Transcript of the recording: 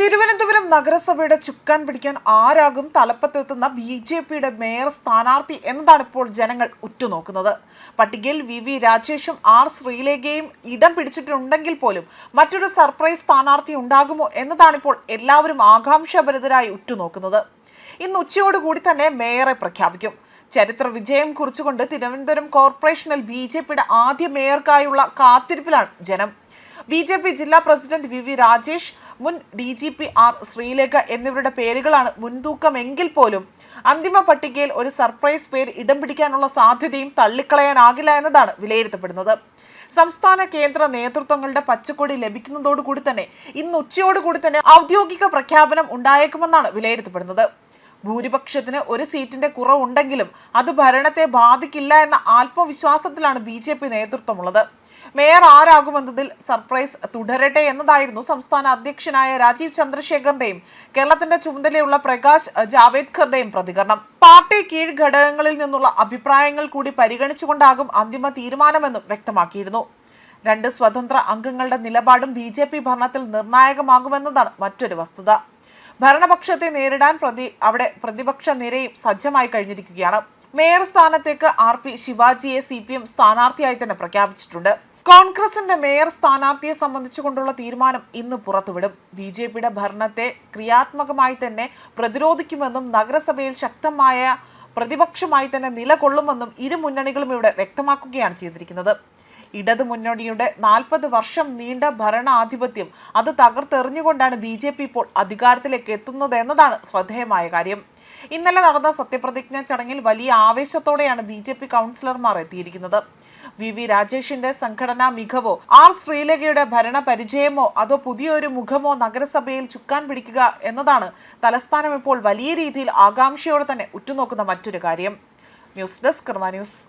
തിരുവനന്തപുരം നഗരസഭയുടെ ചുക്കാൻ പിടിക്കാൻ ആരാകും തലപ്പത്തെത്തുന്ന ബി.ജെ.പിയുടെ മേയർ സ്ഥാനാർത്ഥി എന്നതാണ് ഇപ്പോൾ ജനങ്ങൾ ഉറ്റുനോക്കുന്നത്. പട്ടികയിൽ വി രാജേഷും ആർ ശ്രീലേഖയും ഇടം പിടിച്ചിട്ടുണ്ടെങ്കിൽ പോലും മറ്റൊരു സർപ്രൈസ് സ്ഥാനാർത്ഥി ഉണ്ടാകുമോ എന്നതാണിപ്പോൾ എല്ലാവരും ആകാംക്ഷാഭരിതരായി ഉറ്റുനോക്കുന്നത്. ഇന്ന് ഉച്ചയോടുകൂടി തന്നെ മേയറെ പ്രഖ്യാപിക്കും. ചരിത്ര വിജയം കുറിച്ചുകൊണ്ട് തിരുവനന്തപുരം കോർപ്പറേഷനിൽ ബി.ജെ.പിയുടെ ആദ്യ മേയർക്കായുള്ള കാത്തിരിപ്പിലാണ് ജനം. ബി.ജെ.പി ജില്ലാ പ്രസിഡന്റ് വി രാജേഷ്, മുൻ DGP ആർ ശ്രീലേഖ എന്നിവരുടെ പേരുകളാണ് മുൻതൂക്കമെങ്കിൽ പോലും അന്തിമ പട്ടികയിൽ ഒരു സർപ്രൈസ് പേര് ഇടം പിടിക്കാനുള്ള സാധ്യതയും തള്ളിക്കളയാനാകില്ല എന്നതാണ് വിലയിരുത്തപ്പെടുന്നത്. സംസ്ഥാന കേന്ദ്ര നേതൃത്വങ്ങളുടെ പച്ചക്കൊടി ലഭിക്കുന്നതോടുകൂടി തന്നെ ഇന്ന് ഉച്ചയോടുകൂടി തന്നെ ഔദ്യോഗിക പ്രഖ്യാപനം ഉണ്ടായേക്കുമെന്നാണ് വിലയിരുത്തപ്പെടുന്നത്. ഭൂരിപക്ഷത്തിന് ഒരു സീറ്റിന്റെ കുറവുണ്ടെങ്കിലും അത് ഭരണത്തെ ബാധിക്കില്ല എന്ന ആത്മവിശ്വാസത്തിലാണ് ബി.ജെ.പി നേതൃത്വമുള്ളത്. മേയർ ആരാകുമെന്നതിൽ സർപ്രൈസ് തുടരട്ടെ എന്നതായിരുന്നു സംസ്ഥാന അധ്യക്ഷനായ രാജീവ് ചന്ദ്രശേഖറിന്റെയും കേരളത്തിന്റെ ചുമതലയുള്ള പ്രകാശ് ജാവേദ്കറുടെയും പ്രതികരണം. പാർട്ടി കീഴ് ഘടകങ്ങളിൽ നിന്നുള്ള അഭിപ്രായങ്ങൾ കൂടി പരിഗണിച്ചുകൊണ്ടാകും അന്തിമ തീരുമാനമെന്നും വ്യക്തമാക്കിയിരുന്നു. 2 സ്വതന്ത്ര അംഗങ്ങളുടെ നിലപാടും ബി.ജെ.പി ഭരണത്തിൽ നിർണായകമാകുമെന്നതാണ് മറ്റൊരു വസ്തുത. ഭരണപക്ഷത്തെ നേരിടാൻ പ്രതിപക്ഷ നിരയും സജ്ജമായി കഴിഞ്ഞിരിക്കുകയാണ്. മേയർ സ്ഥാനത്തേക്ക് RP ശിവാജിയെ CPM സ്ഥാനാർത്ഥിയായി തന്നെ പ്രഖ്യാപിച്ചിട്ടുണ്ട്. കോൺഗ്രസിന്റെ മേയർ സ്ഥാനാർത്ഥിയെ സംബന്ധിച്ചുകൊണ്ടുള്ള തീരുമാനം ഇന്ന് പുറത്തുവിടും. ബി.ജെ.പിയുടെ ഭരണത്തെ ക്രിയാത്മകമായി തന്നെ പ്രതിരോധിക്കുമെന്നും നഗരസഭയിൽ ശക്തമായ പ്രതിപക്ഷമായി തന്നെ നിലകൊള്ളുമെന്നും ഇരു മുന്നണികളും ഇവിടെ വ്യക്തമാക്കുകയാണ് ചെയ്തിരിക്കുന്നത്. ഇടതു മുന്നണിയുടെ 40 വർഷം നീണ്ട ഭരണാധിപത്യം അത് തകർത്തെറിഞ്ഞുകൊണ്ടാണ് ബി.ജെ.പി ഇപ്പോൾ അധികാരത്തിലേക്ക് എത്തുന്നത് എന്നതാണ് ശ്രദ്ധേയമായ കാര്യം. ഇന്നലെ നടന്ന സത്യപ്രതിജ്ഞാ ചടങ്ങിൽ വലിയ ആവേശത്തോടെയാണ് ബി.ജെ.പി കൗൺസിലർമാർ എത്തിയിരിക്കുന്നത്. വി രാജേഷിന്റെ സംഘടനാ മികവോ ആർ ശ്രീലേഖയുടെ ഭരണ പരിചയമോ അതോ പുതിയൊരു മുഖമോ നഗരസഭയിൽ ചുക്കാൻ പിടിക്കുക എന്നതാണ് തലസ്ഥാനം ഇപ്പോൾ വലിയ രീതിയിൽ ആകാംക്ഷയോടെ തന്നെ ഉറ്റുനോക്കുന്ന മറ്റൊരു കാര്യം. ന്യൂസ് ഡെസ്ക് കർമ്മ ന്യൂസ്.